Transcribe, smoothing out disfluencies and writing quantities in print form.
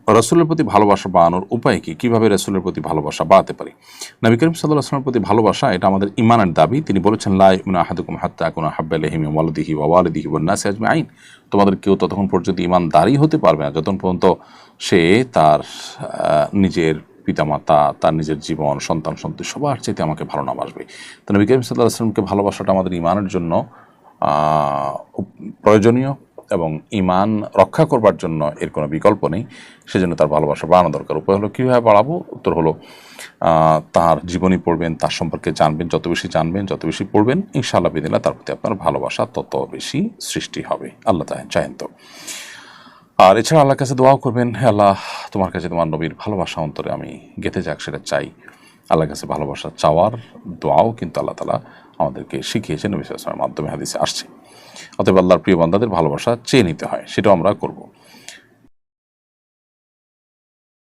রাসূলের প্রতি ভালোবাসা বাড়ানোর উপায় কি? কিভাবে রাসূলের প্রতি ভালোবাসা বাড়াতে পারি? নবী করিম সাল্লাল্লাহু আলাইহি ওয়াসাল্লামের প্রতি ভালোবাসা এটা আমাদের ঈমানের দাবি। তিনি বলেছেন, লা ইউমিনু আহাদুকুম হাত্তা আকুনা আহাব্বা ইলাইহি মিন ওয়ালিদিহি ওয়া ওয়ালিদিহি ওয়ান নাসি আজমাইন। তোমাদের কেউ ততক্ষণ পর্যন্ত ঈমানদারই হতে পারবে না যতক্ষণ পর্যন্ত সে তার নিজের পিতামাতা, তার নিজের জীবন, সন্তান-সন্ততি সবার চাইতে আমাকে ভালো না বাসবে। তো নবী করিম সাল্লাল্লাহু আলাইহি ওয়াসাল্লামকে ভালোবাসাটা আমাদের ঈমানের জন্য প্রয়োজনীয় এবং ঈমান রক্ষা করবার জন্য এর কোনো বিকল্প নেই। সেজন্য তার ভালোবাসা বাড়ানো দরকার। উপায় হলো কীভাবে বাড়াবো? উত্তর হলো তার জীবনী পড়বেন, তার সম্পর্কে জানবেন, যত বেশি জানবেন, যত বেশি পড়বেন, ইনশাআল্লাহ বিদিনিল্লাহ তার প্রতি আপনার ভালোবাসা তত বেশি সৃষ্টি হবে। আল্লাহ চাহেন তো। আর এছাড়া আল্লাহর কাছে দোয়াও করবেন, হে আল্লাহ, তোমার কাছে তোমার নবীর ভালোবাসা অন্তরে আমি গেঁথে যাক, সেটা চাই। আল্লাহর কাছে ভালোবাসা চাওয়ার দোয়াও কিন্তু আল্লাহ তাআলা আমাদেরকে শিখিয়েছেন, নবী সাল্লাল্লাহু আলাইহি ওয়াসাল্লামের মাধ্যমে হাদিসে আসছে। অতএব আল্লাহর প্রিয় বান্দাদের ভালোবাসা চেয়ে নিতে হয়, সেটাও আমরা করব।